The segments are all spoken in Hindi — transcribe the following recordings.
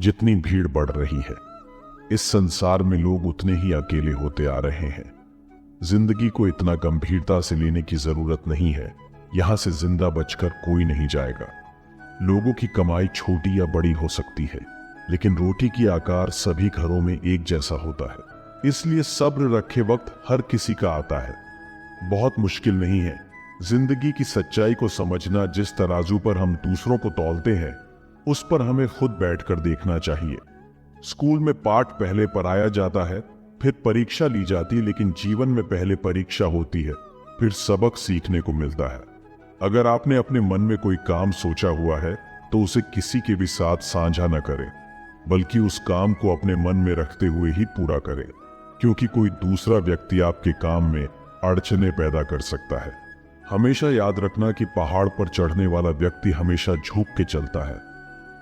जितनी भीड़ बढ़ रही है। इस संसार में लोग उतने ही अकेले होते आ रहे हैं। जिंदगी को इतना गंभीरता से लेने की जरूरत नहीं है। यहां से जिंदा बचकर कोई नहीं जाएगा। लोगों की कमाई छोटी या बड़ी हो सकती है, लेकिन रोटी की आकार सभी घरों में एक जैसा होता है। इसलिए सब्र रखे वक्त हर किसी का आता है। बहुत मुश्किल नहीं है। जिंदगी की सच्चाई को समझना। जिस तराजू पर हम दूसरों को तौलते हैं, उस पर हमें खुद बैठकर देखना चाहिए। स्कूल में पाठ पहले पढ़ाया जाता है, फिर परीक्षा ली जाती है, लेकिन जीवन में पहले परीक्षा होती है, फिर सबक सीखने को मिलता है। अगर आपने अपने मन में कोई काम सोचा हुआ है तो उसे किसी के भी साथ साझा न करें, बल्कि उस काम को अपने मन में रखते हुए ही पूरा करें, क्योंकि कोई दूसरा व्यक्ति आपके काम में अड़चने पैदा कर सकता है। हमेशा याद रखना कि पहाड़ पर चढ़ने वाला व्यक्ति हमेशा झुक के चलता है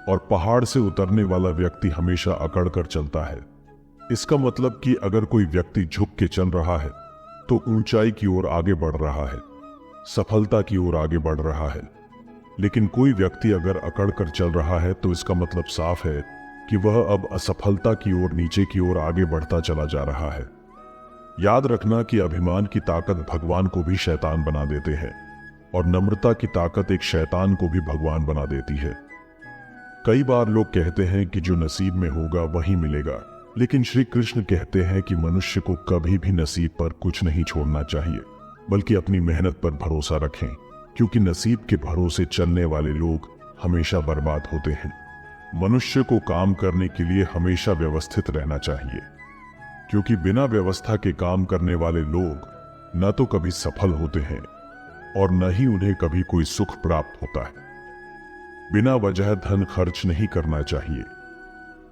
और पहाड़ से उतरने वाला व्यक्ति हमेशा अकड़ कर चलता है। इसका मतलब कि अगर कोई व्यक्ति झुक के चल रहा है तो ऊंचाई की ओर आगे बढ़ रहा है, सफलता की ओर आगे बढ़ रहा है। लेकिन कोई व्यक्ति अगर अकड़ कर चल रहा है तो इसका मतलब साफ है कि वह अब असफलता की ओर, नीचे की ओर आगे बढ़ता चला जा रहा है। याद रखना कि अभिमान की ताकत भगवान को भी शैतान बना देते हैं और नम्रता की ताकत एक शैतान को भी भगवान बना देती है। कई बार लोग कहते हैं कि जो नसीब में होगा वही मिलेगा, लेकिन श्री कृष्ण कहते हैं कि मनुष्य को कभी भी नसीब पर कुछ नहीं छोड़ना चाहिए, बल्कि अपनी मेहनत पर भरोसा रखें, क्योंकि नसीब के भरोसे चलने वाले लोग हमेशा बर्बाद होते हैं। मनुष्य को काम करने के लिए हमेशा व्यवस्थित रहना चाहिए, क्योंकि बिना व्यवस्था के काम करने वाले लोग न तो कभी सफल होते हैं और न ही उन्हें कभी कोई सुख प्राप्त होता है। बिना वजह धन खर्च नहीं करना चाहिए,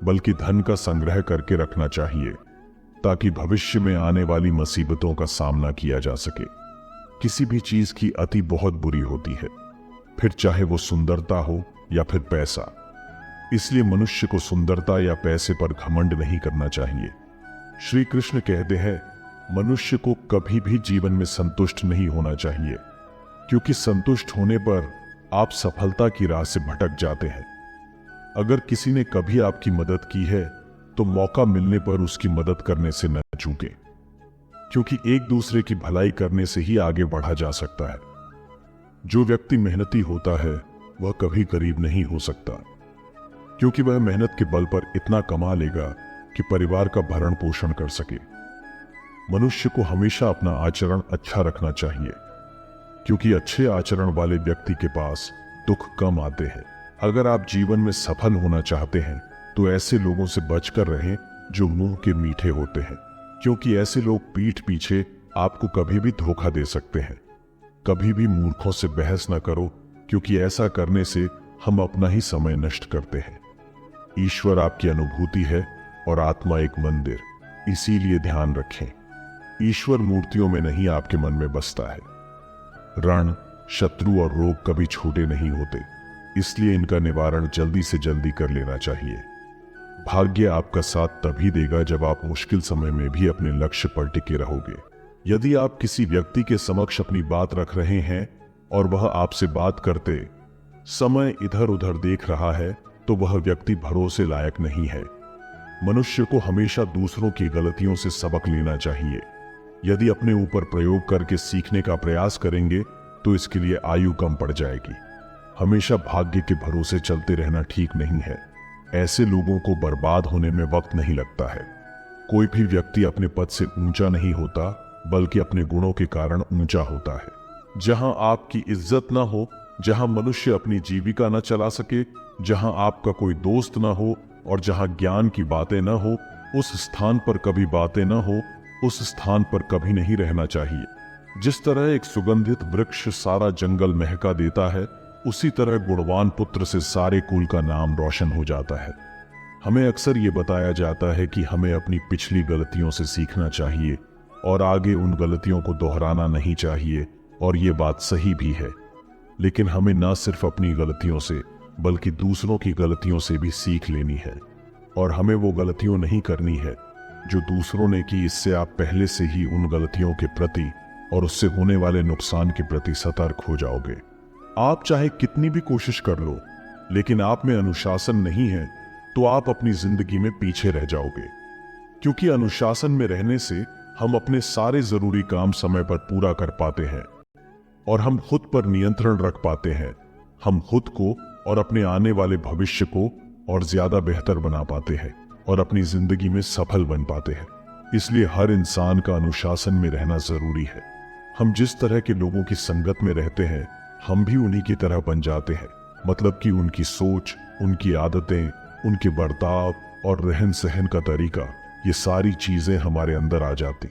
बल्कि धन का संग्रह करके रखना चाहिए, ताकि भविष्य में आने वाली मुसीबतों का सामना किया जा सके। किसी भी चीज की अति बहुत बुरी होती है, फिर चाहे वो सुंदरता हो या फिर पैसा। इसलिए मनुष्य को सुंदरता या पैसे पर घमंड नहीं करना चाहिए। श्री कृष्ण कहते हैं, मनुष्य को कभी भी जीवन में संतुष्ट नहीं होना चाहिए, क्योंकि संतुष्ट होने पर आप सफलता की राह से भटक जाते हैं। अगर किसी ने कभी आपकी मदद की है तो मौका मिलने पर उसकी मदद करने से न चूकें, क्योंकि एक दूसरे की भलाई करने से ही आगे बढ़ा जा सकता है। जो व्यक्ति मेहनती होता है वह कभी गरीब नहीं हो सकता, क्योंकि वह मेहनत के बल पर इतना कमा लेगा कि परिवार का भरण पोषण कर सके। मनुष्य को हमेशा अपना आचरण अच्छा रखना चाहिए, क्योंकि अच्छे आचरण वाले व्यक्ति के पास दुख कम आते हैं। अगर आप जीवन में सफल होना चाहते हैं तो ऐसे लोगों से बचकर रहें जो मुंह के मीठे होते हैं, क्योंकि ऐसे लोग पीठ पीछे आपको कभी भी धोखा दे सकते हैं। कभी भी मूर्खों से बहस न करो, क्योंकि ऐसा करने से हम अपना ही समय नष्ट करते हैं। ईश्वर आपकी अनुभूति है और आत्मा एक मंदिर, इसीलिए ध्यान रखें, ईश्वर मूर्तियों में नहीं आपके मन में बसता है। रण, शत्रु और रोग कभी छोटे नहीं होते, इसलिए इनका निवारण जल्दी से जल्दी कर लेना चाहिए। भाग्य आपका साथ तभी देगा जब आप मुश्किल समय में भी अपने लक्ष्य पर टिके रहोगे। यदि आप किसी व्यक्ति के समक्ष अपनी बात रख रहे हैं और वह आपसे बात करते समय इधर उधर देख रहा है तो वह व्यक्ति भरोसे लायक नहीं है। मनुष्य को हमेशा दूसरों की गलतियों से सबक लेना चाहिए। यदि अपने ऊपर प्रयोग करके सीखने का प्रयास करेंगे तो इसके लिए आयु कम पड़ जाएगी। हमेशा भाग्य के भरोसे चलते रहना ठीक नहीं है। ऐसे लोगों को बर्बाद होने में वक्त नहीं लगता है। कोई भी व्यक्ति अपने पद से ऊंचा नहीं होता, बल्कि अपने गुणों के कारण ऊंचा होता है। जहां आपकी इज्जत ना हो, जहां मनुष्य अपनी जीविका न चला सके, जहां आपका कोई दोस्त ना हो और जहां ज्ञान की बातें ना हो, उस स्थान पर कभी बातें ना हो, उस स्थान पर कभी नहीं रहना चाहिए। जिस तरह एक सुगंधित वृक्ष सारा जंगल महका देता है, उसी तरह गुणवान पुत्र से सारे कुल का नाम रोशन हो जाता है। हमें अक्सर ये बताया जाता है कि हमें अपनी पिछली गलतियों से सीखना चाहिए और आगे उन गलतियों को दोहराना नहीं चाहिए, और ये बात सही भी है। लेकिन हमें न सिर्फ अपनी गलतियों से बल्कि दूसरों की गलतियों से भी सीख लेनी है, और हमें वो गलतियां नहीं करनी है जो दूसरों ने की। इससे आप पहले से ही उन गलतियों के प्रति और उससे होने वाले नुकसान के प्रति सतर्क हो जाओगे। आप चाहे कितनी भी कोशिश कर लो, लेकिन आप में अनुशासन नहीं है तो आप अपनी जिंदगी में पीछे रह जाओगे। क्योंकि अनुशासन में रहने से हम अपने सारे जरूरी काम समय पर पूरा कर पाते हैं और हम खुद पर नियंत्रण रख पाते हैं। हम खुद को और अपने आने वाले भविष्य को और ज्यादा बेहतर बना पाते हैं और अपनी जिंदगी में सफल बन पाते हैं। इसलिए हर इंसान का अनुशासन में रहना जरूरी है। हम जिस तरह के लोगों की संगत में रहते हैं, हम भी उन्हीं की तरह बन जाते हैं। मतलब कि उनकी सोच, उनकी आदतें, उनके बर्ताव और रहन सहन का तरीका, ये सारी चीजें हमारे अंदर आ जाती।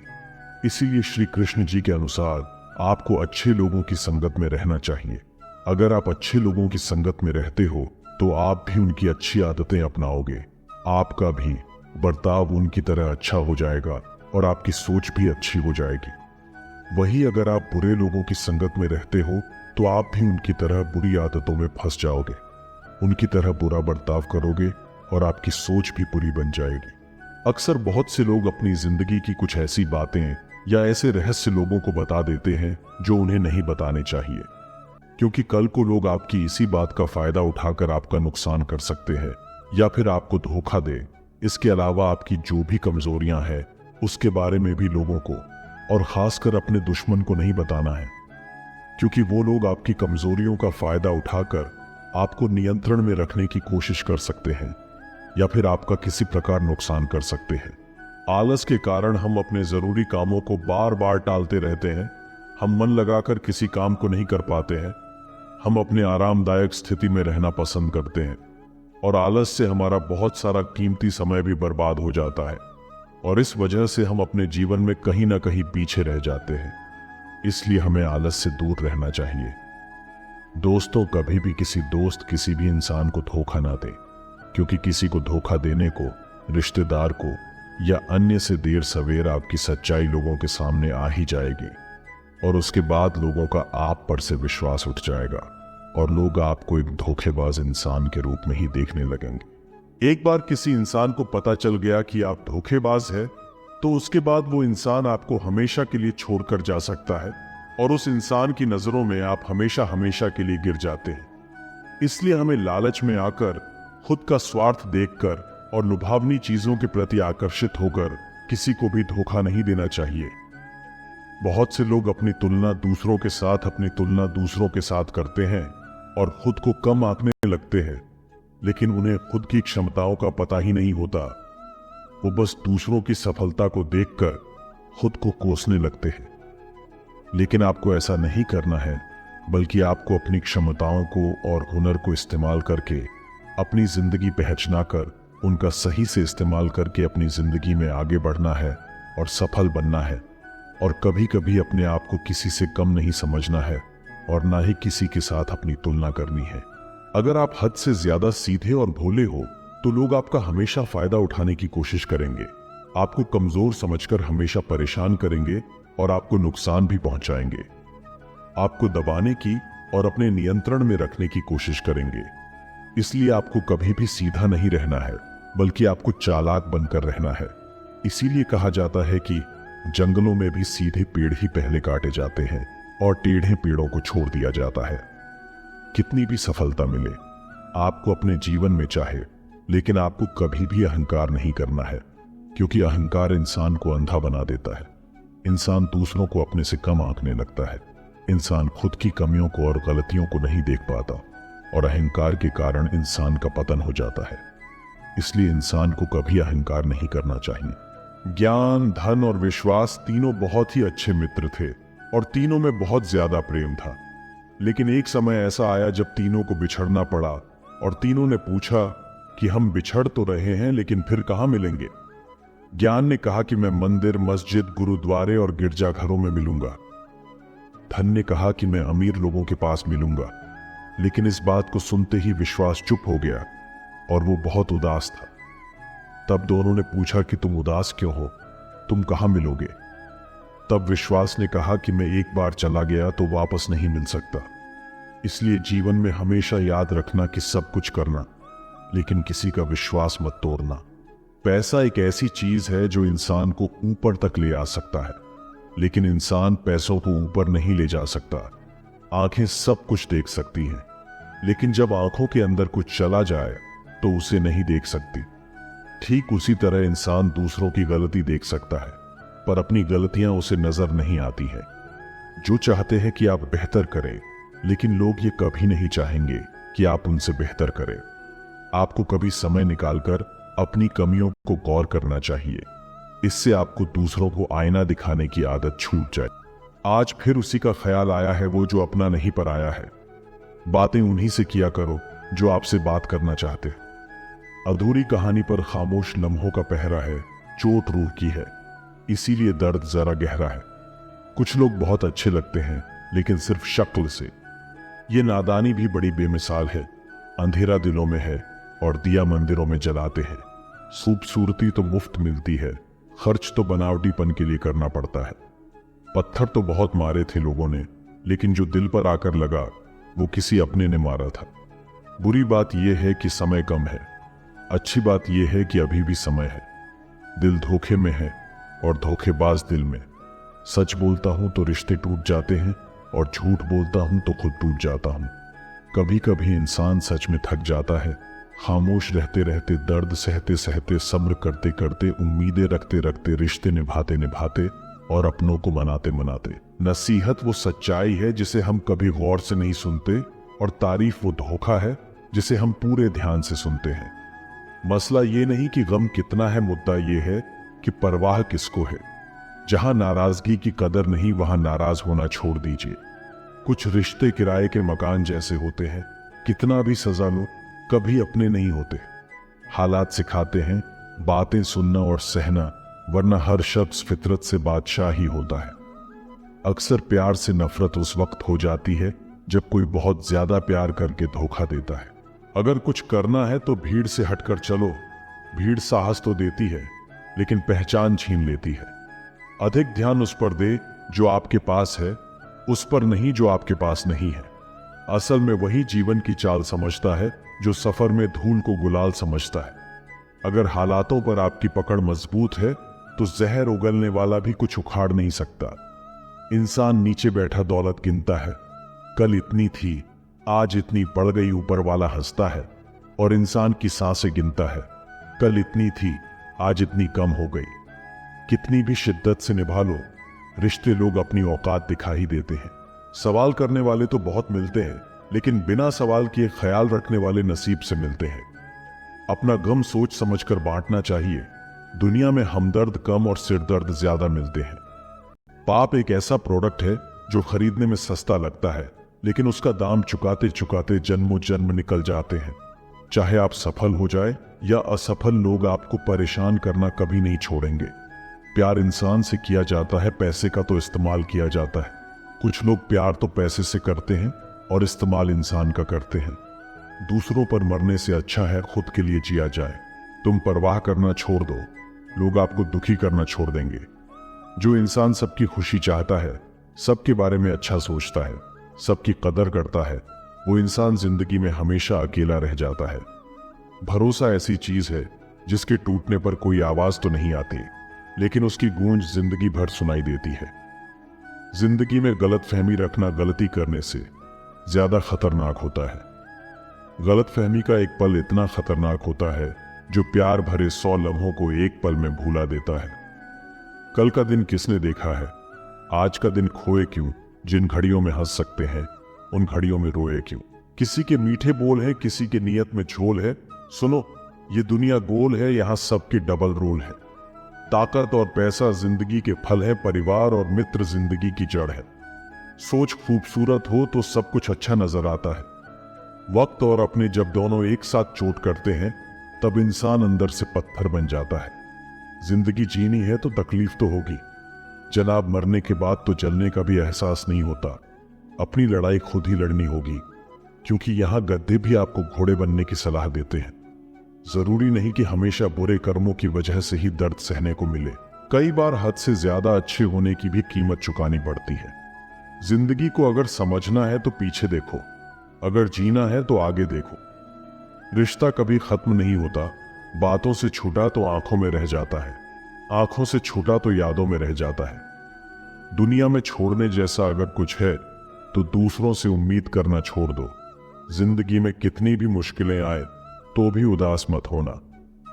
इसीलिए श्री कृष्ण जी के अनुसार आपको अच्छे लोगों की संगत में रहना चाहिए। अगर आप अच्छे लोगों की संगत में रहते हो तो आप भी उनकी अच्छी आदतें अपनाओगे। आपका भी बर्ताव उनकी तरह अच्छा हो जाएगा और आपकी सोच भी अच्छी हो जाएगी। वही अगर आप बुरे लोगों की संगत में रहते हो तो आप भी उनकी तरह बुरी आदतों में फंस जाओगे, उनकी तरह बुरा बर्ताव करोगे और आपकी सोच भी बुरी बन जाएगी। अक्सर बहुत से लोग अपनी जिंदगी की कुछ ऐसी बातें या ऐसे रहस्य लोगों को बता देते हैं जो उन्हें नहीं बताने चाहिए, क्योंकि कल को लोग आपकी इसी बात का फायदा उठाकर आपका नुकसान कर सकते हैं या फिर आपको धोखा दे। इसके अलावा आपकी जो भी कमजोरियां हैं उसके बारे में भी लोगों को और खासकर अपने दुश्मन को नहीं बताना है, क्योंकि वो लोग आपकी कमजोरियों का फायदा उठाकर आपको नियंत्रण में रखने की कोशिश कर सकते हैं या फिर आपका किसी प्रकार नुकसान कर सकते हैं। आलस के कारण हम अपने जरूरी कामों को बार बार टालते रहते हैं। हम मन लगाकर किसी काम को नहीं कर पाते हैं। हम अपने आरामदायक स्थिति में रहना पसंद करते हैं और आलस से हमारा बहुत सारा कीमती समय भी बर्बाद हो जाता है और इस वजह से हम अपने जीवन में कहीं ना कहीं पीछे रह जाते हैं। इसलिए हमें आलस से दूर रहना चाहिए। दोस्तों, कभी भी किसी दोस्त किसी भी इंसान को धोखा ना दे, क्योंकि किसी को धोखा देने को, रिश्तेदार को या अन्य से देर सवेर आपकी सच्चाई लोगों के सामने आ ही जाएगी और उसके बाद लोगों का आप पर से विश्वास उठ जाएगा और लोग आपको एक धोखेबाज इंसान के रूप में ही देखने लगेंगे। एक बार किसी इंसान को पता चल गया कि आप धोखेबाज हैं, तो उसके बाद वो इंसान आपको हमेशा के लिए छोड़कर जा सकता है और उस इंसान की नजरों में आप हमेशा हमेशा के लिए गिर जाते हैं। इसलिए हमें लालच में आकर, खुद का स्वार्थ देखकर और लुभावनी चीजों के प्रति आकर्षित होकर किसी को भी धोखा नहीं देना चाहिए। बहुत से लोग अपनी तुलना दूसरों के साथ करते हैं और खुद को कम आंकने लगते हैं, लेकिन उन्हें खुद की क्षमताओं का पता ही नहीं होता। वो बस दूसरों की सफलता को देखकर खुद को कोसने लगते हैं। लेकिन आपको ऐसा नहीं करना है, बल्कि आपको अपनी क्षमताओं को और हुनर को इस्तेमाल करके अपनी जिंदगी पहचान कर उनका सही से इस्तेमाल करके अपनी जिंदगी में आगे बढ़ना है और सफल बनना है। और कभी कभी अपने आप को किसी से कम नहीं समझना है और ना ही किसी के साथ अपनी तुलना करनी है। अगर आप हद से ज्यादा सीधे और भोले हो तो लोग आपका हमेशा फायदा उठाने की कोशिश करेंगे, आपको कमजोर समझकर हमेशा परेशान करेंगे और आपको नुकसान भी पहुंचाएंगे। आपको दबाने की और अपने नियंत्रण में रखने की कोशिश करेंगे। इसलिए आपको कभी भी सीधा नहीं रहना है, बल्कि आपको चालाक बनकर रहना है। इसीलिए कहा जाता है कि जंगलों में भी सीधे पेड़ ही पहले काटे जाते हैं और टेढ़े पेड़ों को छोड़ दिया जाता है। कितनी भी सफलता मिले आपको अपने जीवन में चाहे, लेकिन आपको कभी भी अहंकार नहीं करना है, क्योंकि अहंकार इंसान को अंधा बना देता है। इंसान दूसरों को अपने से कम आंकने लगता है। इंसान खुद की कमियों को और गलतियों को नहीं देख पाता और अहंकार के कारण इंसान का पतन हो जाता है। इसलिए इंसान को कभी अहंकार नहीं करना चाहिए। ज्ञान, धन और विश्वास तीनों बहुत ही अच्छे मित्र थे और तीनों में बहुत ज्यादा प्रेम था। लेकिन एक समय ऐसा आया जब तीनों को बिछड़ना पड़ा और तीनों ने पूछा कि हम बिछड़ तो रहे हैं, लेकिन फिर कहाँ मिलेंगे। ज्ञान ने कहा कि मैं मंदिर, मस्जिद, गुरुद्वारे और गिरजाघरों में मिलूंगा। धन ने कहा कि मैं अमीर लोगों के पास मिलूंगा। लेकिन इस बात को सुनते ही विश्वास चुप हो गया और वो बहुत उदास था। तब दोनों ने पूछा कि तुम उदास क्यों हो, तुम कहाँ मिलोगे। तब विश्वास ने कहा कि मैं एक बार चला गया तो वापस नहीं मिल सकता। इसलिए जीवन में हमेशा याद रखना कि सब कुछ करना, लेकिन किसी का विश्वास मत तोड़ना। पैसा एक ऐसी चीज है जो इंसान को ऊपर तक ले आ सकता है, लेकिन इंसान पैसों को ऊपर नहीं ले जा सकता। आंखें सब कुछ देख सकती हैं, लेकिन जब आंखों के अंदर कुछ चला जाए तो उसे नहीं देख सकती। ठीक उसी तरह इंसान दूसरों की गलती देख सकता है, पर अपनी गलतियां उसे नजर नहीं आती है। जो चाहते हैं कि आप बेहतर करें, लेकिन लोग ये कभी नहीं चाहेंगे कि आप उनसे बेहतर करें। आपको कभी समय निकालकर अपनी कमियों को गौर करना चाहिए। इससे आपको दूसरों को आईना दिखाने की आदत छूट जाए। आज फिर उसी का ख्याल आया है वो जो अपना नहीं पर आया है। बातें उन्हीं से किया करो जो आपसे बात करना चाहते। अधूरी कहानी पर खामोश लम्हों का पहरा है, चोट रूह की है, इसीलिए दर्द जरा गहरा है। कुछ लोग बहुत अच्छे लगते हैं, लेकिन सिर्फ शक्ल से। ये नादानी भी बड़ी बेमिसाल है। अंधेरा दिलों में है और दिया मंदिरों में जलाते हैं। खूबसूरती तो मुफ्त मिलती है, खर्च तो बनावटीपन के लिए करना पड़ता है। पत्थर तो बहुत मारे थे लोगों ने, लेकिन जो दिल पर आकर लगा वो किसी अपने ने मारा था। बुरी बात यह है कि समय कम है, अच्छी बात यह है कि अभी भी समय है। दिल धोखे में है और धोखेबाज दिल में। सच बोलता हूं तो रिश्ते टूट जाते हैं और झूठ बोलता हूं तो खुद टूट जाता हूं। कभी कभी इंसान सच में थक जाता है, खामोश रहते रहते, दर्द सहते सहते, सब्र करते करते, उम्मीदें रखते रखते, रिश्ते निभाते निभाते और अपनों को मनाते मनाते। नसीहत वो सच्चाई है जिसे हम कभी गौर से नहीं सुनते, और तारीफ वो धोखा है जिसे हम पूरे ध्यान से सुनते हैं। मसला ये नहीं कि गम कितना है, मुद्दा ये है कि परवाह किसको है। जहां नाराजगी की कदर नहीं, वहां नाराज होना छोड़ दीजिए। कुछ रिश्ते किराए के मकान जैसे होते हैं, कितना भी सजा लो कभी अपने नहीं होते। हालात सिखाते हैं बातें सुनना और सहना, वरना हर शख्स फितरत से बादशाह ही होता है। अक्सर प्यार से नफरत उस वक्त हो जाती है जब कोई बहुत ज्यादा प्यार करके धोखा देता है। अगर कुछ करना है तो भीड़ से हटकर चलो। भीड़ साहस तो देती है, लेकिन पहचान छीन लेती है। अधिक ध्यान उस पर दे जो आपके पास है, उस पर नहीं जो आपके पास नहीं है। असल में वही जीवन की चाल समझता है जो सफर में धूल को गुलाल समझता है। अगर हालातों पर आपकी पकड़ मजबूत है तो जहर उगलने वाला भी कुछ उखाड़ नहीं सकता। इंसान नीचे बैठा दौलत गिनता है, कल इतनी थी, आज इतनी बढ़ गई, ऊपर वाला हंसता है। और इंसान की सांसें गिनता है, कल इतनी थी, आज इतनी कम हो गई। कितनी भी शिद्दत से निभा लो, रिश्ते लोग अपनी औकात दिखा ही देते हैं। सवाल करने वाले तो बहुत मिलते हैं, लेकिन बिना सवाल किए ख्याल रखने वाले नसीब से मिलते हैं। अपना गम सोच समझकर बांटना चाहिए। दुनिया में हमदर्द कम और सिरदर्द ज्यादा मिलते हैं। पाप एक ऐसा प्रोडक्ट है जो खरीदने में सस्ता लगता है, लेकिन उसका दाम चुकाते चुकाते जन्मों जन्म निकल जाते हैं। चाहे आप सफल हो जाए या असफल, लोग आपको परेशान करना कभी नहीं छोड़ेंगे। प्यार इंसान से किया जाता है, पैसे का तो इस्तेमाल किया जाता है। कुछ लोग प्यार तो पैसे से करते हैं और इस्तेमाल इंसान का करते हैं। दूसरों पर मरने से अच्छा है खुद के लिए जिया जाए। तुम परवाह करना छोड़ दो, लोग आपको दुखी करना छोड़ देंगे। जो इंसान सबकी खुशी चाहता है, सबके बारे में अच्छा सोचता है, सबकी कदर करता है, वो इंसान जिंदगी में हमेशा अकेला रह जाता है। भरोसा ऐसी चीज है जिसके टूटने पर कोई आवाज तो नहीं आती, लेकिन उसकी गूंज जिंदगी भर सुनाई देती है। जिंदगी में गलतफहमी रखना गलती करने से ज्यादा खतरनाक होता है। गलतफहमी का एक पल इतना खतरनाक होता है जो प्यार भरे 100 लम्हों को एक पल में भूला देता है। कल का दिन किसने देखा है? आज का दिन खोए क्यों? जिन घड़ियों में हंस सकते हैं उन घड़ियों में रोए क्यों? किसी के मीठे बोल है, किसी के नियत में झोल है। सुनो, ये दुनिया गोल है, यहाँ सबके डबल रोल है। ताकत और पैसा जिंदगी के फल है, परिवार और मित्र जिंदगी की जड़ है। सोच खूबसूरत हो तो सब कुछ अच्छा नजर आता है। वक्त और अपने जब दोनों एक साथ चोट करते हैं, तब इंसान अंदर से पत्थर बन जाता है। जिंदगी जीनी है तो तकलीफ तो होगी। जनाब, मरने के बाद तो जलने का भी एहसास नहीं होता। अपनी लड़ाई खुद ही लड़नी होगी, क्योंकि यहां गद्दे भी आपको घोड़े बनने की सलाह देते हैं। जरूरी नहीं कि हमेशा बुरे कर्मों की वजह से ही दर्द सहने को मिले। कई बार हद से ज्यादा अच्छे होने की भी कीमत चुकानी पड़ती है। जिंदगी को अगर समझना है तो पीछे देखो, अगर जीना है तो आगे देखो। रिश्ता कभी खत्म नहीं होता। बातों से छूटा तो आंखों में रह जाता है, आंखों से छूटा तो यादों में रह जाता है। दुनिया में छोड़ने जैसा अगर कुछ है तो दूसरों से उम्मीद करना छोड़ दो। जिंदगी में कितनी भी मुश्किलें आए तो भी उदास मत होना,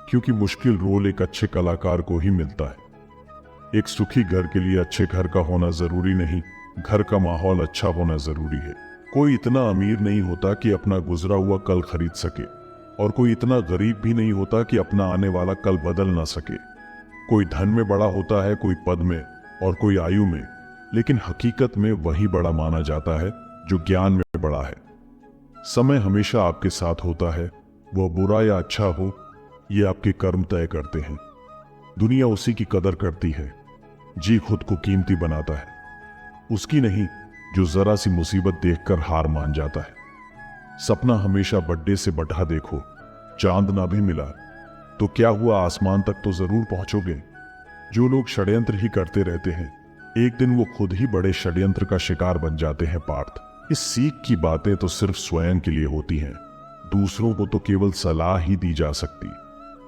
क्योंकि मुश्किल रोल एक अच्छे कलाकार को ही मिलता है। एक सुखी घर के लिए अच्छे घर का होना जरूरी नहीं, घर का माहौल अच्छा होना जरूरी है। कोई इतना अमीर नहीं होता कि अपना गुजरा हुआ कल खरीद सके, और कोई इतना गरीब भी नहीं होता कि अपना आने वाला कल बदल ना सके। कोई धन में बड़ा होता है, कोई पद में और कोई आयु में, लेकिन हकीकत में वही बड़ा माना जाता है जो ज्ञान में बड़ा है। समय हमेशा आपके साथ होता है, वह बुरा या अच्छा हो, ये आपके कर्म तय करते हैं। दुनिया उसी की कदर करती है जी खुद को कीमती बनाता है, उसकी नहीं जो जरा सी मुसीबत देखकर हार मान जाता है। सपना हमेशा बड्डे से बढ़ा देखो, चांद ना भी मिला तो क्या हुआ, आसमान तक तो जरूर पहुंचोगे। जो लोग षड्यंत्र ही करते रहते हैं, एक दिन वो खुद ही बड़े षड्यंत्र का शिकार बन जाते हैं पार्थ। इस सीख की बातें तो सिर्फ स्वयं के लिए होती हैं, दूसरों को तो केवल सलाह ही दी जा सकती।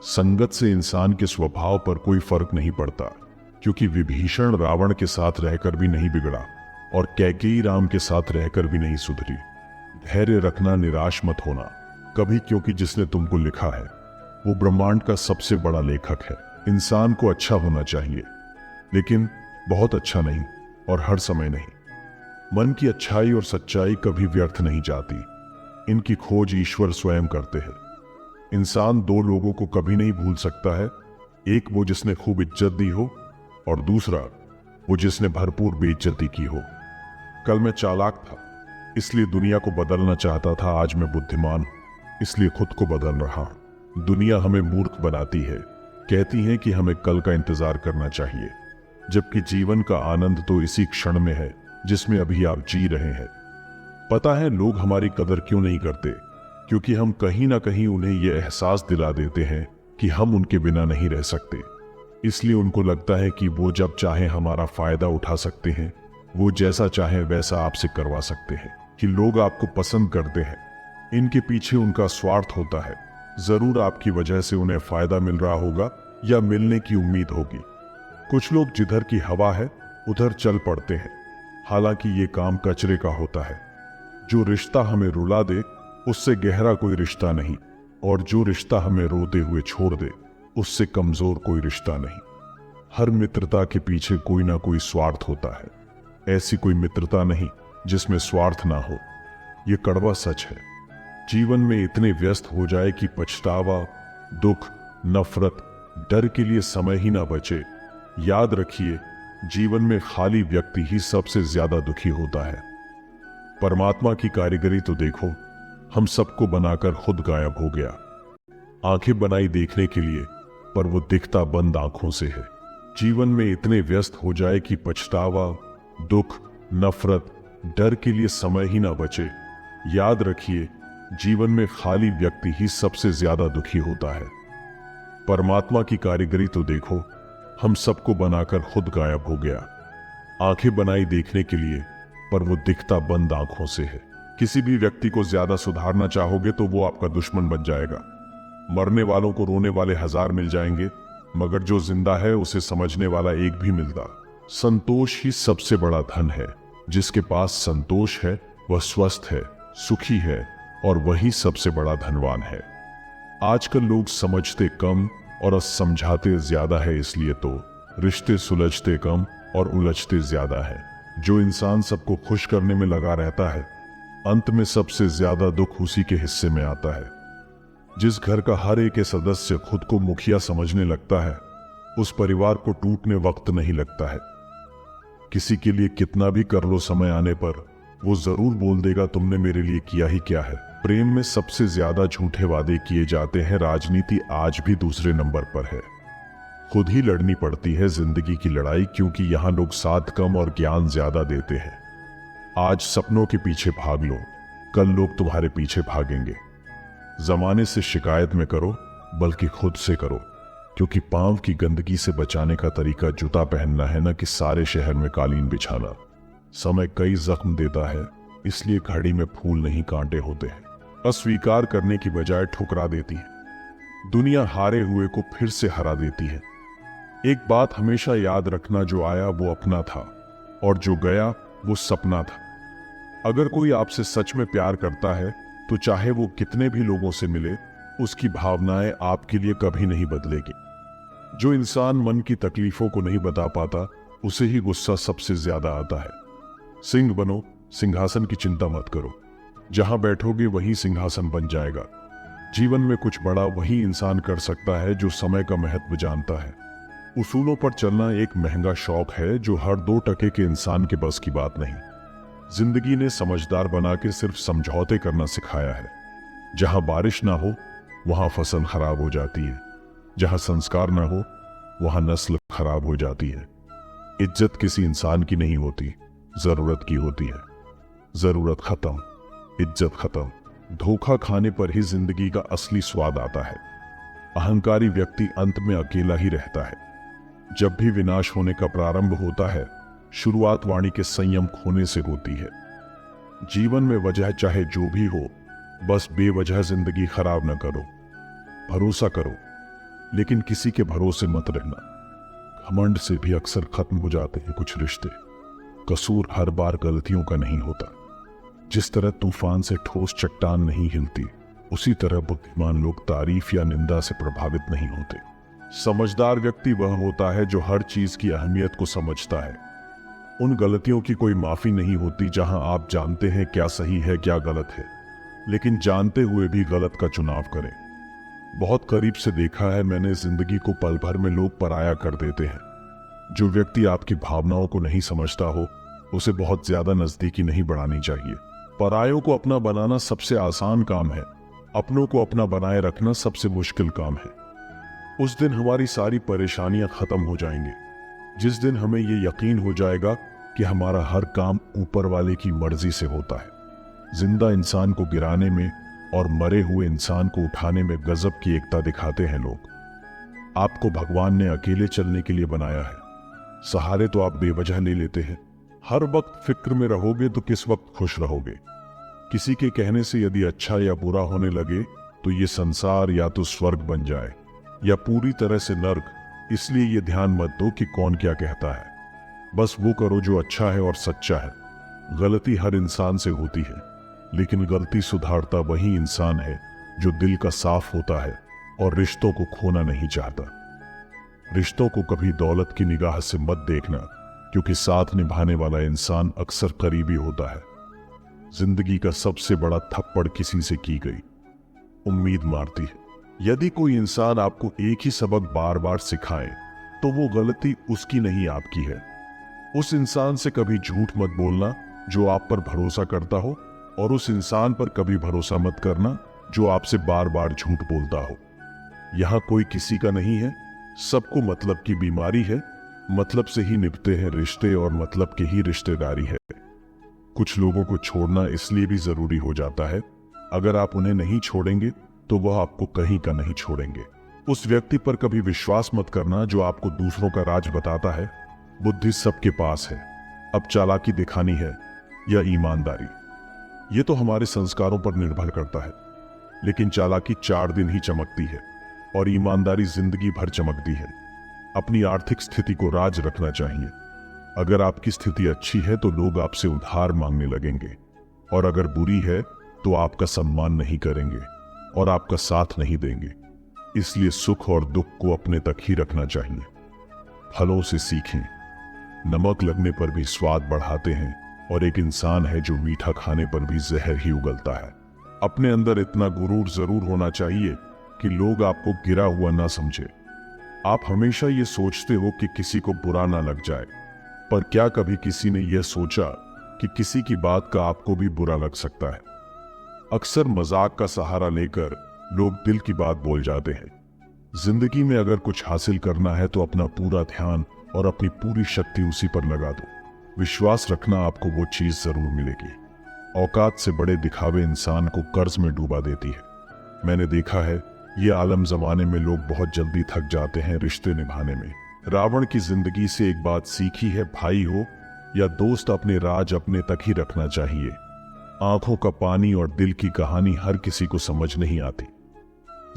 संगत से इंसान के स्वभाव पर कोई फर्क नहीं पड़ता, क्योंकि विभीषण रावण के साथ रहकर भी नहीं बिगड़ा और कैकेयी राम के साथ रहकर भी नहीं सुधरी। धैर्य रखना, निराश मत होना कभी, क्योंकि जिसने तुमको लिखा है वो ब्रह्मांड का सबसे बड़ा लेखक है। इंसान को अच्छा होना चाहिए, लेकिन बहुत अच्छा नहीं और हर समय नहीं। मन की अच्छाई और सच्चाई कभी व्यर्थ नहीं जाती, इनकी खोज ईश्वर स्वयं करते हैं। इंसान दो लोगों को कभी नहीं भूल सकता है, एक वो जिसने खूब इज्जत दी हो और दूसरा वो जिसने भरपूर बेइज्जती की हो। कल मैं चालाक था इसलिए दुनिया को बदलना चाहता था, आज मैं बुद्धिमान हूं इसलिए खुद को बदल रहा हूं। दुनिया हमें मूर्ख बनाती है, कहती है कि हमें कल का इंतजार करना चाहिए, जबकि जीवन का आनंद तो इसी क्षण में है जिसमें अभी आप जी रहे हैं। पता है लोग हमारी कदर क्यों नहीं करते? क्योंकि हम कहीं ना कहीं उन्हें यह एहसास दिला देते हैं कि हम उनके बिना नहीं रह सकते। इसलिए उनको लगता है कि वो जब चाहे हमारा फायदा उठा सकते हैं, वो जैसा चाहे वैसा आपसे करवा सकते हैं, कि लोग आपको पसंद करते हैं। इनके पीछे उनका स्वार्थ होता है, जरूर आपकी वजह से उन्हें फायदा मिल रहा होगा या मिलने की उम्मीद होगी। कुछ लोग जिधर की हवा है उधर चल पड़ते हैं, हालांकि ये काम कचरे का होता है। जो रिश्ता हमें रुला दे उससे गहरा कोई रिश्ता नहीं, और जो रिश्ता हमें रोते हुए छोड़ दे उससे कमजोर कोई रिश्ता नहीं। हर मित्रता के पीछे कोई ना कोई स्वार्थ होता है, ऐसी कोई मित्रता नहीं जिसमें स्वार्थ ना हो। ये कड़वा सच है। जीवन में इतने व्यस्त हो जाए कि पछतावा, दुख, नफरत, डर के लिए समय ही ना बचे। याद रखिए, जीवन में खाली व्यक्ति ही सबसे ज्यादा दुखी होता है। परमात्मा की कारीगरी तो देखो, हम सबको बनाकर खुद गायब हो गया। आंखें बनाई देखने के लिए, पर वो दिखता बंद आंखों से है। जीवन में इतने व्यस्त हो जाए कि पछतावा, दुख, नफरत, डर के लिए समय ही ना बचे। याद रखिए, जीवन में खाली व्यक्ति ही सबसे ज्यादा दुखी होता है। परमात्मा की कारीगरी तो देखो, हम सबको बनाकर खुद गायब हो गया। आंखें बनाई देखने के लिए, पर वो दिखता बंद आंखों से है। किसी भी व्यक्ति को ज्यादा सुधारना चाहोगे तो वो आपका दुश्मन बन जाएगा। मरने वालों को रोने वाले 1000 मिल जाएंगे, मगर जो जिंदा है उसे समझने वाला एक भी मिलता। संतोष ही सबसे बड़ा धन है। जिसके पास संतोष है वह स्वस्थ है, सुखी है, और वही सबसे बड़ा धनवान है। आजकल लोग समझते कम और समझाते ज्यादा है, इसलिए तो रिश्ते सुलझते कम और उलझते ज्यादा है। जो इंसान सबको खुश करने में लगा रहता है, अंत में सबसे ज्यादा दुख उसी के हिस्से में आता है। जिस घर का हर एक सदस्य खुद को मुखिया समझने लगता है, उस परिवार को टूटने वक्त नहीं लगता है। किसी के लिए कितना भी कर लो, समय आने पर वो जरूर बोल देगा तुमने मेरे लिए किया ही क्या है। प्रेम में सबसे ज्यादा झूठे वादे किए जाते हैं, राजनीति आज भी दूसरे नंबर पर है। खुद ही लड़नी पड़ती है जिंदगी की लड़ाई, क्योंकि यहाँ लोग साथ कम और ज्ञान ज्यादा देते हैं। आज सपनों के पीछे भाग लो, कल लोग तुम्हारे पीछे भागेंगे। जमाने से शिकायत में करो, बल्कि खुद से करो, क्योंकि पांव की गंदगी से बचाने का तरीका जूता पहनना है, न कि सारे शहर में कालीन बिछाना। समय कई जख्म देता है, इसलिए घड़ी में फूल नहीं कांटे होते हैं। अस्वीकार करने की बजाय ठुकरा देती है। दुनिया हारे हुए को फिर से हरा देती है। एक बात हमेशा याद रखना, जो आया वो अपना था और जो गया वो सपना था। अगर कोई आपसे सच में प्यार करता है तो चाहे वो कितने भी लोगों से मिले, उसकी भावनाएं आपके लिए कभी नहीं बदलेगी। जो इंसान मन की तकलीफों को नहीं बता पाता, उसे ही गुस्सा सबसे ज्यादा आता है। सिंह बनो, सिंहासन की चिंता मत करो। जहां बैठोगे वही सिंहासन बन जाएगा। जीवन में कुछ बड़ा वही इंसान कर सकता है जो समय का महत्व जानता है। उसूलों पर चलना एक महंगा शौक है जो हर 2 टके के इंसान के बस की बात नहीं। जिंदगी ने समझदार बना के सिर्फ समझौते करना सिखाया है। जहां बारिश ना हो वहां फसल खराब हो जाती है, जहां संस्कार ना हो वहां नस्ल खराब हो जाती है। इज्जत किसी इंसान की नहीं होती, जरूरत की होती है। जरूरत खत्म, इज्जत खत्म। धोखा खाने पर ही जिंदगी का असली स्वाद आता है। अहंकारी व्यक्ति अंत में अकेला ही रहता है। जब भी विनाश होने का प्रारंभ होता है, शुरुआत वाणी के संयम खोने से होती है। जीवन में वजह चाहे जो भी हो, बस बेवजह जिंदगी खराब न करो। भरोसा करो, लेकिन किसी के भरोसे मत रहना। घमंड से भी अक्सर खत्म हो जाते हैं कुछ रिश्ते। कसूर हर बार गलतियों का नहीं होता। जिस तरह तूफान से ठोस चट्टान नहीं हिलती, उसी तरह बुद्धिमान लोग तारीफ या निंदा से प्रभावित नहीं होते। समझदार व्यक्ति वह होता है जो हर चीज की अहमियत को समझता है। उन गलतियों की कोई माफी नहीं होती जहां आप जानते हैं क्या सही है क्या गलत है, लेकिन जानते हुए भी गलत का चुनाव करें। बहुत करीब से देखा है मैंने जिंदगी को पल भर में लोग पराया कर देते हैं। जो व्यक्ति आपकी भावनाओं को नहीं समझता हो, उसे बहुत ज्यादा नजदीकी नहीं बढ़ानी चाहिए। परायों को अपना बनाना सबसे आसान काम है, अपनों को अपना बनाए रखना सबसे मुश्किल काम है। उस दिन हमारी सारी परेशानियां खत्म हो जाएंगी, जिस दिन हमें ये यकीन हो जाएगा कि हमारा हर काम ऊपर वाले की मर्जी से होता है। जिंदा इंसान को गिराने में और मरे हुए इंसान को उठाने में गजब की एकता दिखाते हैं लोग। आपको भगवान ने अकेले चलने के लिए बनाया है। सहारे तो आप बेवजह ले लेते हैं। हर वक्त फिक्र में रहोगे तो किस वक्त खुश रहोगे। किसी के कहने से यदि अच्छा या बुरा होने लगे तो ये संसार या तो स्वर्ग बन जाए या पूरी तरह से नर्क। इसलिए ये ध्यान मत दो कि कौन क्या कहता है, बस वो करो जो अच्छा है और सच्चा है। गलती हर इंसान से होती है, लेकिन गलती सुधारता वही इंसान है जो दिल का साफ होता है और रिश्तों को खोना नहीं चाहता। रिश्तों को कभी दौलत की निगाह से मत देखना, क्योंकि साथ निभाने वाला इंसान अक्सर करीबी होता है। जिंदगी का सबसे बड़ा थप्पड़ किसी से की गई उम्मीद मारती है। यदि कोई इंसान आपको एक ही सबक बार बार सिखाए तो वो गलती उसकी नहीं आपकी है। उस इंसान से कभी झूठ मत बोलना जो आप पर भरोसा करता हो, और उस इंसान पर कभी भरोसा मत करना जो आपसे बार बार झूठ बोलता हो। यहां कोई किसी का नहीं है, सबको मतलब की बीमारी है। मतलब से ही निभते हैं रिश्ते और मतलब की ही रिश्तेदारी है। कुछ लोगों को छोड़ना इसलिए भी जरूरी हो जाता है, अगर आप उन्हें नहीं छोड़ेंगे तो वह आपको कहीं का नहीं छोड़ेंगे। उस व्यक्ति पर कभी विश्वास मत करना जो आपको दूसरों का राज बताता है। बुद्धि सबके पास है, अब चालाकी दिखानी है या ईमानदारी, ये तो हमारे संस्कारों पर निर्भर करता है। लेकिन चालाकी 4 दिन ही चमकती है और ईमानदारी जिंदगी भर चमकती है। अपनी आर्थिक स्थिति को राज रखना चाहिए। अगर आपकी स्थिति अच्छी है तो लोग आपसे उधार मांगने लगेंगे, और अगर बुरी है तो आपका सम्मान नहीं करेंगे और आपका साथ नहीं देंगे। इसलिए सुख और दुख को अपने तक ही रखना चाहिए। फलों से सीखें, नमक लगने पर भी स्वाद बढ़ाते हैं, और एक इंसान है जो मीठा खाने पर भी जहर ही उगलता है। अपने अंदर इतना गुरूर जरूर होना चाहिए कि लोग आपको गिरा हुआ ना समझे। आप हमेशा ये सोचते हो कि किसी को बुरा ना लग जाए, पर क्या कभी किसी ने यह सोचा कि किसी की बात का आपको भी बुरा लग सकता है। अक्सर मजाक का सहारा लेकर लोग दिल की बात बोल जाते हैं। जिंदगी में अगर कुछ हासिल करना है तो अपना पूरा ध्यान और अपनी पूरी शक्ति उसी पर लगा दो। विश्वास रखना आपको वो चीज जरूर मिलेगी। औकात से बड़े दिखावे इंसान को कर्ज में डूबा देती है। मैंने देखा है ये आलम जमाने में लोग बहुत जल्दी थक जाते हैं रिश्ते निभाने में। रावण की जिंदगी से एक बात सीखी है, भाई हो या दोस्त, अपने राज अपने तक ही रखना चाहिए। आंखों का पानी और दिल की कहानी हर किसी को समझ नहीं आती।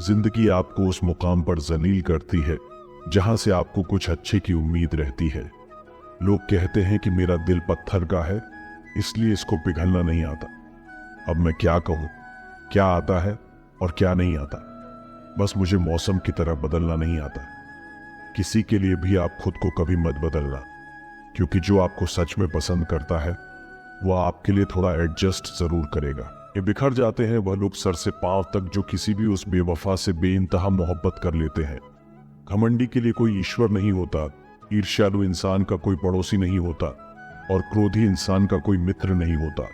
जिंदगी आपको उस मुकाम पर जलील करती है जहां से आपको कुछ अच्छे की उम्मीद रहती है। लोग कहते हैं कि मेरा दिल पत्थर का है, इसलिए इसको पिघलना नहीं आता। अब मैं क्या कहूं, क्या आता है और क्या नहीं आता। बस मुझे मौसम की तरह बदलना नहीं आता। किसी के लिए भी आप खुद को कभी मत बदलना, क्योंकि जो आपको सच में पसंद करता है वह आपके लिए थोड़ा एडजस्ट जरूर करेगा। ये बिखर जाते हैं वह लोग सर से पांव तक जो किसी भी उस बेवफा से बेइंतहा मोहब्बत कर लेते हैं। घमंडी के लिए कोई ईश्वर नहीं होता, ईर्ष्यालु इंसान का कोई पड़ोसी नहीं होता और क्रोधी इंसान का कोई मित्र नहीं होता।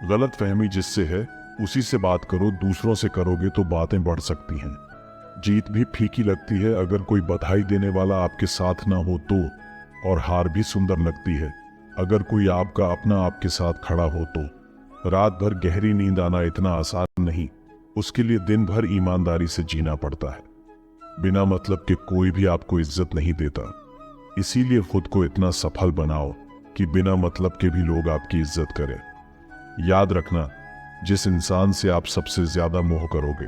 गलत फहमी जिससे है उसी से बात करो, दूसरों से करोगे तो बातें बढ़ सकती हैं। जीत भी फीकी लगती है अगर कोई बधाई देने वाला आपके साथ ना हो तो, और हार भी सुंदर लगती है अगर कोई आपका अपना आपके साथ खड़ा हो तो। रात भर गहरी नींद आना इतना आसान नहीं, उसके लिए दिन भर ईमानदारी से जीना पड़ता है। बिना मतलब के कोई भी आपको इज्जत नहीं देता, इसीलिए खुद को इतना सफल बनाओ कि बिना मतलब के भी लोग आपकी इज्जत करें। याद रखना, जिस इंसान से आप सबसे ज्यादा मोह करोगे,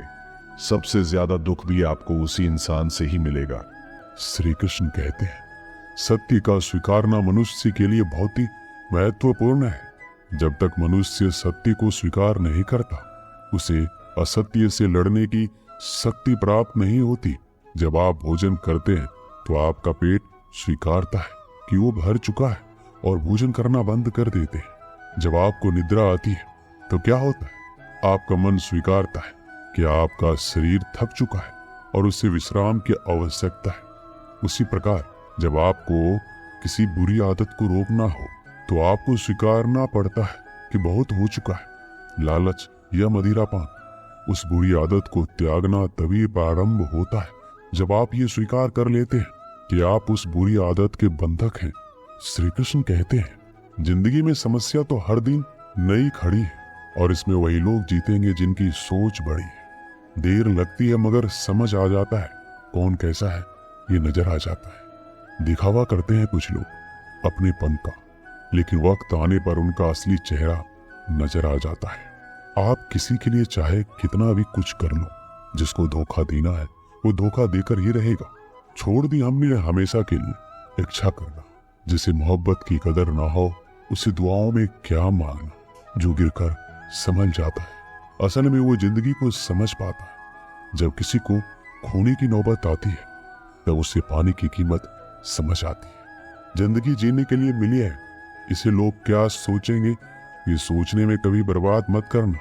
सबसे ज्यादा दुख भी आपको उसी इंसान से ही मिलेगा। श्री कृष्ण कहते हैं, सत्य का स्वीकारना मनुष्य के लिए बहुत ही महत्वपूर्ण है। जब तक मनुष्य सत्य को स्वीकार नहीं करता, उसे असत्य से लड़ने की शक्ति प्राप्त नहीं होती। जब आप भोजन करते हैं तो आपका पेट स्वीकारता है कि वो भर चुका है और भोजन करना बंद कर देते हैं। जब आपको निद्रा आती है तो क्या होता है? आपका मन स्वीकारता है कि आपका शरीर थक चुका है और उसे विश्राम की आवश्यकता है। उसी प्रकार जब आपको किसी बुरी आदत को रोकना हो तो आपको स्वीकारना पड़ता है कि बहुत हो चुका है। लालच या मदिरापान, उस बुरी आदत को त्यागना तभी प्रारंभ होता है जब आप ये स्वीकार कर लेते हैं कि आप उस बुरी आदत के बंधक हैं। श्री कृष्ण कहते हैं, जिंदगी में समस्या तो हर दिन नई खड़ी है और इसमें वही लोग जीतेंगे जिनकी सोच बड़ी है। देर लगती है मगर समझ आ जाता है कौन कैसा है, ये नजर आ जाता है। दिखावा करते हैं कुछ लोग अपने पन का, लेकिन वक्त आने पर उनका असली चेहरा नजर आ जाता है। आप किसी के लिए चाहे कितना भी कुछ कर लो, जिसको धोखा देना है वो धोखा देकर ही रहेगा। छोड़ दी हमने हमेशा के लिए इच्छा करना। जिसे मोहब्बत की कदर ना हो उसे दुआओं में क्या मांगना। जो गिरकर समझ जाता है असल में वो जिंदगी को समझ पाता है। जब किसी को खोने की नौबत आती है तब उसे पाने की कीमत समझ आती है। जिंदगी जीने के लिए मिली है, इसे लोग क्या सोचेंगे ये सोचने में कभी बर्बाद मत करना।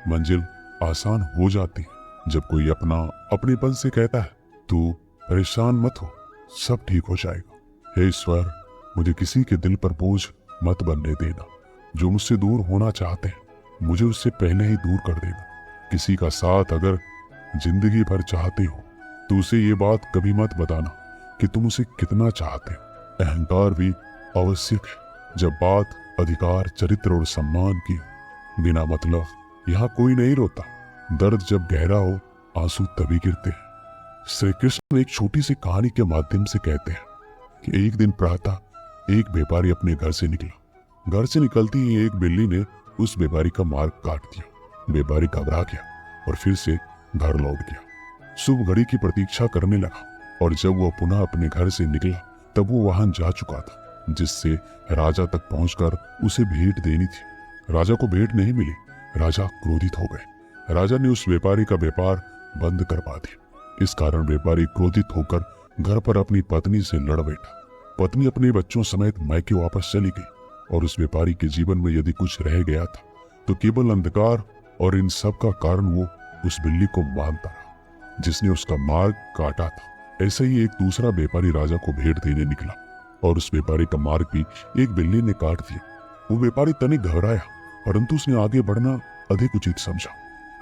मंजिल आसान हो जाती है जब कोई अपनेपन से कहता है तू परेशान मत हो, सब ठीक हो जाएगा। हे ईश्वर, मुझे किसी के दिल पर बोझ मत बनने देना। जो मुझसे दूर होना चाहते हैं मुझे उससे पहले ही दूर कर देना। किसी का साथ अगर जिंदगी भर चाहते हो तो उसे ये बात कभी मत बताना कि तुम उसे कितना चाहते हो। अहंकार भी आवश्यक है जब बात अधिकार, चरित्र और सम्मान की। बिना मतलब यहाँ कोई नहीं रोता। दर्द जब गहरा हो आंसू तभी गिरते हैं। श्री कृष्ण एक छोटी सी कहानी के माध्यम से कहते हैं कि एक दिन प्रातः एक व्यापारी अपने घर से निकला। घर से निकलती ही एक बिल्ली ने उस व्यापारी का मार्ग काट दिया। व्यापारी घबरा गया और फिर से घर लौट गया। शुभ घड़ी की प्रतीक्षा करने लगा और जब वह पुनः अपने घर से निकला तब वो वहां जा चुका था जिससे राजा तक पहुंचकर उसे भेंट देनी थी। राजा को भेंट नहीं मिली। राजा क्रोधित हो गए। राजा ने उस व्यापारी का व्यापार बंद करवा दिया। इस कारण व्यापारी क्रोधित होकर घर पर अपनी पत्नी से लड़ बैठा। पत्नी अपने बच्चों समेत मायके वापस चली गई और उस व्यापारी के जीवन में यदि कुछ रह गया था तो केवल अंधकार, और इन सब का कारण वो उस बिल्ली को मानता रहा जिसने उसका मार्ग काटा था। ऐसे ही एक दूसरा व्यापारी राजा को भेंट देने निकला और उस व्यापारी का मार्ग भी एक बिल्ली ने काट दिया। वो व्यापारी तनिक घबराया परंतु उसने आगे बढ़ना अधिक उचित समझा।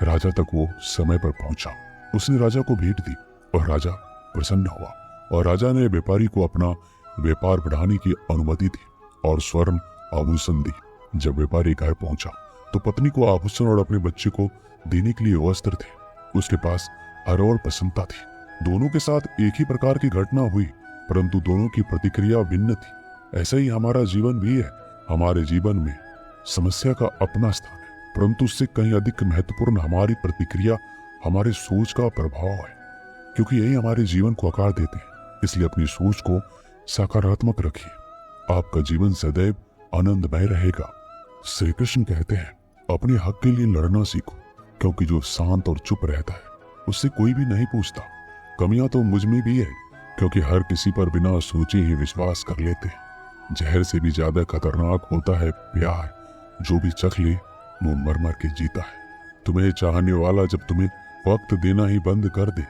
राजा तक वो समय पर पहुंचा। उसने राजा को भेंट दी और राजा प्रसन्न हुआ और राजा ने व्यापारी को अपना व्यापार बढ़ाने की अनुमति दी और स्वर्ण आभूषण दी। जब व्यापारी घर पहुंचा तो पत्नी को आभूषण और अपने बच्चे को देने के लिए वस्त्र थे। उसके पास हर और प्रसन्नता थी। दोनों के साथ एक ही प्रकार की घटना हुई परंतु दोनों की प्रतिक्रिया भिन्न थी। ऐसा ही हमारा जीवन भी है। हमारे जीवन में समस्या का अपना स्थान है परंतु उससे कहीं अधिक महत्वपूर्ण हमारी प्रतिक्रिया, हमारे सोच का प्रभाव है, क्योंकि यही हमारे जीवन को आकार देते हैं। इसलिए अपनी सोच को सकारात्मक रखिए, आपका जीवन सदैव आनंदमय रहेगा। श्री कृष्ण कहते हैं, अपने हक के लिए लड़ना सीखो, क्योंकि जो शांत और चुप रहता है उससे कोई भी नहीं पूछता। कमियां तो मुझ में भी है, क्योंकि हर किसी पर बिना सोचे ही विश्वास कर लेते हैं। जहर से भी ज्यादा खतरनाक होता है प्यार, जो भी चख ले वो मर मर के जीता है। तुम्हें चाहने वाला जब तुम्हें वक्त देना ही बंद कर दे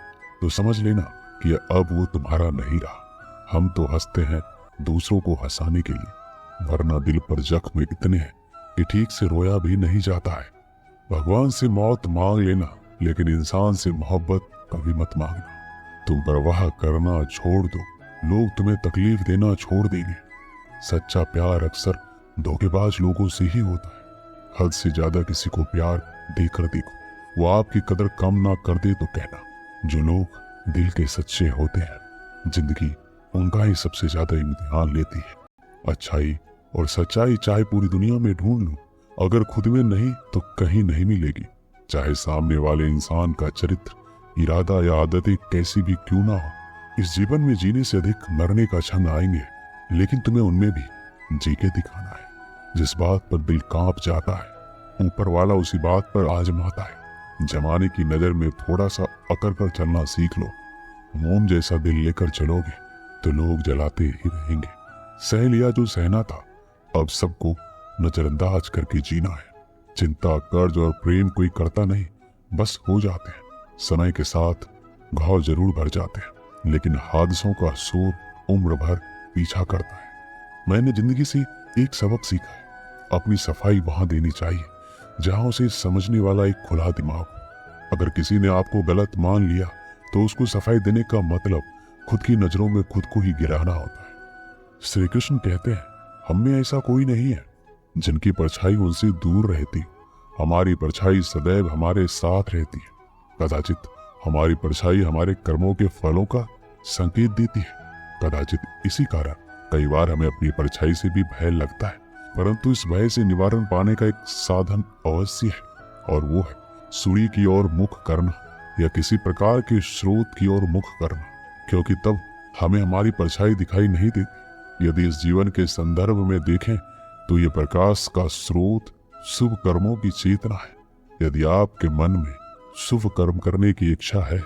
तो समझ लेना कि अब वो तुम्हारा नहीं रहा। हम तो हंसते हैं दूसरों को हंसाने के लिए, वरना दिल पर जख्म इतने हैं कि ठीक से रोया भी नहीं जाता है। भगवान से मौत मांग लेना, लेकिन इंसान से मोहब्बत कभी मत मांगना। तुम परवाह करना छोड़ दो, लोग तुम्हें तकलीफ देना छोड़ देंगे। सच्चा प्यार अक्सर धोखेबाज लोगों से ही होता है। हद से ज्यादा किसी को प्यार देकर देखो, वो आपकी कदर कम ना कर दे तो कहना। जो लोग दिल के सच्चे होते हैं, जिंदगी उनका ही सबसे ज्यादा इम्तिहान लेती है। अच्छाई और सच्चाई चाहे पूरी दुनिया में ढूंढ लूं, अगर खुद में नहीं तो कहीं नहीं मिलेगी। चाहे सामने वाले इंसान का चरित्र, इरादा या आदतें कैसी भी क्यों ना हो। इस जीवन में जीने से अधिक मरने का क्षण आएंगे, लेकिन तुम्हें उनमें भी जी के दिखाना है। जिस बात पर दिल कांप जाता है, ऊपर वाला उसी बात पर आजमाता है। जमाने की नजर में थोड़ा सा अकड़ कर चलना सीख लो। मोम जैसा दिल लेकर चलोगे तो लोग जलाते ही रहेंगे। सह लिया जो सहना था, अब सबको नजरअंदाज करके जीना है। चिंता, कर्ज और प्रेम कोई करता नहीं, बस हो जाते हैं। समय के साथ घाव जरूर भर जाते हैं, लेकिन हादसों का शोर उम्र भर पीछा करता है। मैंने जिंदगी से एक सबक सीखा है, अपनी सफाई वहां देनी चाहिए जहां उसे समझने वाला एक खुला दिमाग हो। अगर किसी ने आपको गलत मान लिया तो उसको सफाई देने का मतलब खुद की नजरों में खुद को ही गिराना होता है। श्री कृष्ण कहते हैं, हम में ऐसा कोई नहीं है जिनकी परछाई उनसे दूर रहती। हमारी परछाई सदैव हमारे साथ रहती है। कदाचित हमारी परछाई हमारे कर्मों के फलों का संकेत देती है। कदाचित इसी कारण कई बार हमें अपनी परछाई से भी भय लगता है, परंतु इस भय से निवारण पाने का एक साधन अवश्य है, और वो है सूर्य की ओर मुख करना या किसी प्रकार के स्रोत की ओर मुख करना, क्योंकि तब हमें हमारी परछाई दिखाई नहीं देती। यदि इस जीवन के संदर्भ में देखें तो ये प्रकाश का स्रोत शुभ कर्मों की चेतना है। यदि आपके मन में शुभ कर्म करने की इच्छा है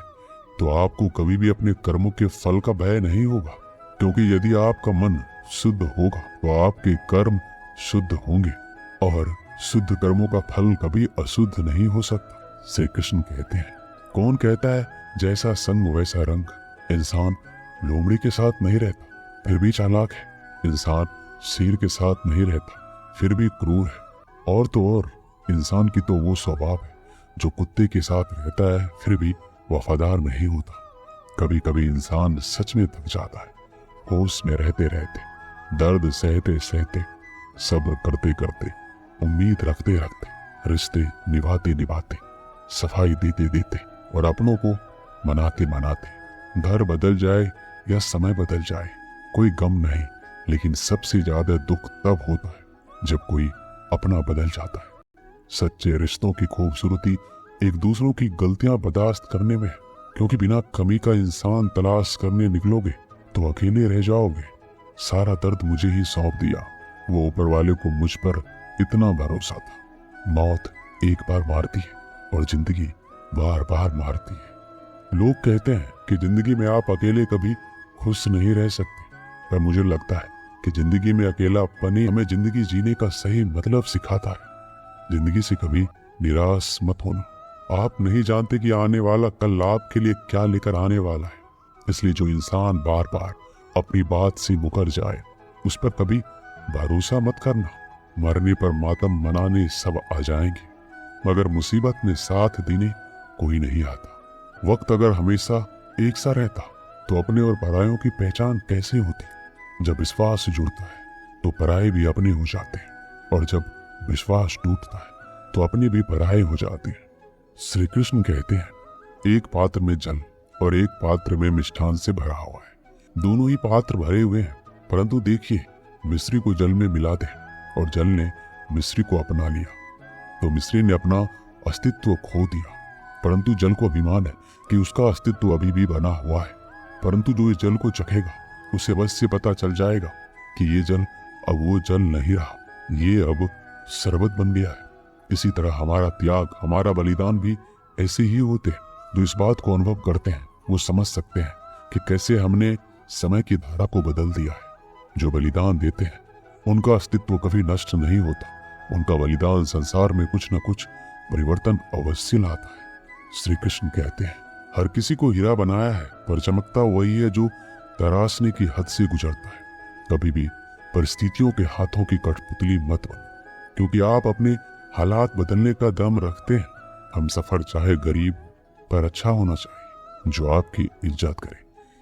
तो आपको कभी भी अपने कर्मों के फल का भय नहीं होगा, क्योंकि यदि आपका मन शुद्ध होगा तो आपके कर्म शुद्ध होंगे, और शुद्ध कर्मों का फल कभी अशुद्ध नहीं हो सकता। श्री कृष्ण कहते हैं, कौन कहता है जैसा संग वैसा रंग। इंसान लोमड़ी के साथ नहीं रहता फिर भी चालाक है। इंसान शेर के साथ नहीं रहता फिर भी क्रूर है। और तो और इंसान की तो वो स्वभाव है जो कुत्ते के साथ रहता है फिर भी वफादार नहीं होता। कभी कभी इंसान सच में थक जाता है, होश में रहते रहते, दर्द सहते सहते, सब्र करते करते, उम्मीद रखते रखते, रिश्ते निभाते निभाते, सफाई देते देते और अपनों को मनाते मनाते। घर बदल जाए या समय बदल जाए कोई गम नहीं, लेकिन सबसे ज्यादा दुख तब होता है जब कोई अपना बदल जाता है। सच्चे रिश्तों की खूबसूरती एक दूसरों की गलतियां बर्दाश्त करने में है, क्योंकि बिना कमी का इंसान तलाश करने निकलोगे तो अकेले रह जाओगे। सारा दर्द मुझे ही सौंप दिया, वो ऊपर वाले को मुझ पर इतना भरोसा था। मौत एक बार मारती है और जिंदगी बार बार मारती है। लोग कहते हैं कि जिंदगी में आप अकेले कभी खुश नहीं रह सकते, पर मुझे लगता है कि जिंदगी में अकेलापन ही हमें जिंदगी जीने का सही मतलब सिखाता है। जिंदगी से कभी निराश मत होना। आप नहीं जानते कि आने वाला कल आपके लिए क्या लेकर आने वाला है, इसलिए जो इंसान बार बार अपनी बात से मुकर जाए उस पर कभी भरोसा मत करना। मरने पर मातम मनाने सब आ जाएंगे, मगर मुसीबत में साथ देने कोई नहीं आता। वक्त अगर हमेशा एक सा रहता तो अपने और परायों की पहचान कैसे होती। जब विश्वास जुड़ता है तो पराये भी अपने हो जाते हैं, और जब विश्वास टूटता है तो अपने भी पराये हो जाते हैं। श्री कृष्ण कहते हैं, एक पात्र में जल और एक पात्र में मिष्ठान से भरा हुआ है। दोनों ही पात्र भरे हुए हैं, परंतु देखिए मिश्री को जल में मिला दे और जल ने मिश्री को अपना लिया तो मिश्री ने अपना अस्तित्व खो दिया। परंतु जल को अभिमान है कि उसका अस्तित्व अभी भी बना हुआ है, परंतु जो इस जल को चखेगा उसे अवश्य पता चल जाएगा कि ये जल अब वो जल नहीं रहा, ये अब शरबत बन गया है। इसी तरह हमारा त्याग, हमारा बलिदान भी ऐसे ही होते हैं। जो इस बात को अनुभव करते हैं वो समझ सकते हैं कि कैसे हमने समय की धारा को बदल दिया है। जो बलिदान देते हैं उनका अस्तित्व कभी नष्ट नहीं होता, उनका बलिदान संसार में कुछ न कुछ परिवर्तन अवश्य लाता है। श्री कृष्ण कहते हैं, हर किसी को हीरा बनाया है, पर चमकता वही है जो तराशने की हद से गुजरता है। कभी भी परिस्थितियों के हाथों की कठपुतली मत बनो, क्योंकि आप अपने हालात बदलने का दम रखते हैं। हम सफर चाहे गरीब पर अच्छा होना चाहिए, जो आपकी इज्जत करे,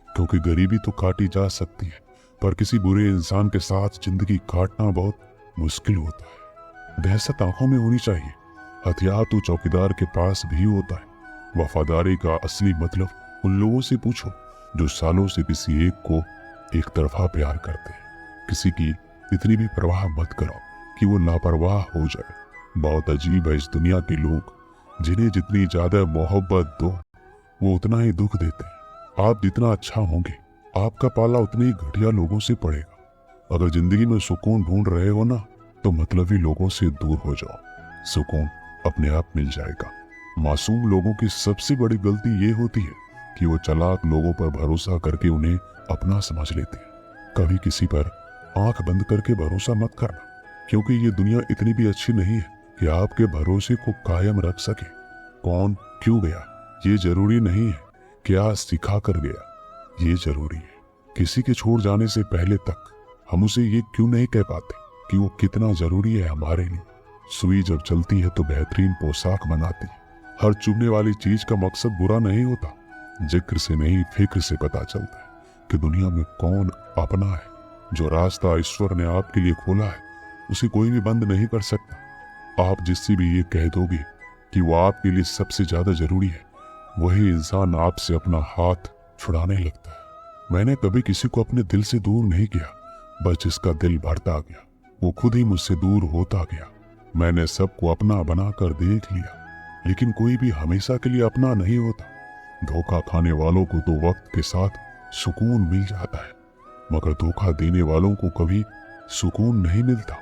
क्योंकि गरीबी तो काटी जा सकती है, पर किसी बुरे इंसान के साथ जिंदगी काटना बहुत मुश्किल होता है। दहशत आंखों में होनी चाहिए, हथियार तो चौकीदार के पास भी होता है। वफादारी का असली मतलब उन लोगों से पूछो जो सालों से किसी एक को एक तरफा प्यार करते हैं। किसी की इतनी भी परवाह मत करो कि वो लापरवाह हो जाए। बहुत अजीब है इस दुनिया के लोग, जिन्हें जितनी ज्यादा मोहब्बत दो वो उतना ही दुख देते हैं। आप जितना अच्छा होंगे आपका पाला उतने ही घटिया लोगों से पड़ेगा। अगर जिंदगी में सुकून ढूंढ रहे हो ना, तो मतलबी लोगों से दूर हो जाओ, सुकून अपने आप मिल जाएगा। मासूम लोगों की सबसे बड़ी गलती ये होती है कि वो चालाक लोगों पर भरोसा करके उन्हें अपना समझ लेते हैं। कभी किसी पर आंख बंद करके भरोसा मत करना, क्योंकि ये दुनिया इतनी भी अच्छी नहीं है कि आपके भरोसे को कायम रख सके। कौन क्यों गया ये जरूरी नहीं है, क्या सिखा कर गया ये जरूरी है। किसी के छोड़ जाने से पहले तक हम उसे ये क्यों नहीं कह पाते कि वो कितना जरूरी है हमारे लिए। सुई जब चलती है तो बेहतरीन पोशाक बनाती है। हर चुभने वाली चीज का मकसद बुरा नहीं होता। जिक्र से नहीं फिक्र से पता चलता है कि दुनिया में कौन अपना है। जो रास्ता ईश्वर ने आपके लिए खोला है उसे कोई भी बंद नहीं कर सकता। आप जिससे भी ये कह दोगे कि वो आपके लिए सबसे ज्यादा जरूरी है, वही इंसान आपसे अपना हाथ छुड़ाने लगता है। मैंने कभी किसी को अपने दिल से दूर नहीं किया, बस जिसका दिल भरता गया वो खुद ही मुझसे दूर होता गया। मैंने सबको अपना बनाकर देख लिया, लेकिन कोई भी हमेशा के लिए अपना नहीं होता। धोखा खाने वालों को तो वक्त के साथ सुकून मिल जाता है, मगर धोखा देने वालों को कभी सुकून नहीं मिलता।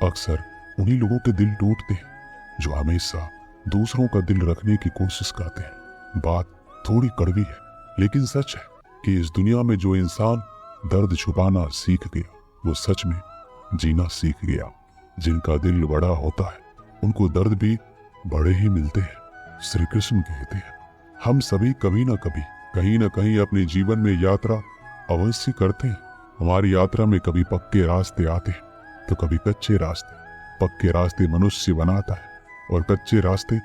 अक्सर उन्हीं लोगों के दिल टूटते हैं जो हमेशा दूसरों का दिल रखने की कोशिश करते हैं। बात थोड़ी कड़वी है, लेकिन सच है कि इस दुनिया में जो इंसान दर्द छुपाना सीख गया वो सच में जीना सीख गया। जिनका दिल बड़ा होता है उनको दर्द भी बड़े ही मिलते हैं। श्री कृष्ण कहते हैं, हम सभी कभी ना कभी कहीं ना कहीं अपने जीवन में यात्रा अवश्य करते हैं। हमारी यात्रा में कभी पक्के रास्ते आते हैं तो कभी कच्चे रास्ते। पक्के रास्ते मनुष्य बनाता है और कच्चे रास्ते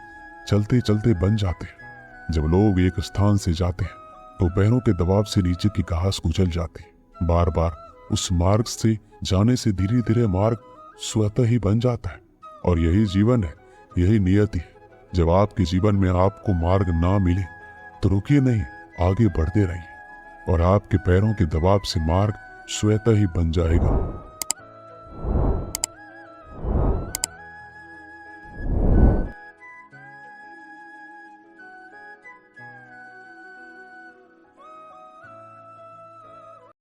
चलते चलते बन जाते हैं। जब लोग एक स्थान से जाते हैं तो पैरों के दबाव से नीचे की घास कुचल जाती है। बार बार उस मार्ग से जाने से धीरे धीरे मार्ग स्वतः ही बन जाता है। और यही जीवन है, यही नियति है। जब आपके जीवन में आपको मार्ग ना मिले तो रुकिए नहीं, आगे बढ़ते रहिए और आपके पैरों के दबाव से मार्ग स्वतः ही बन जाएगा।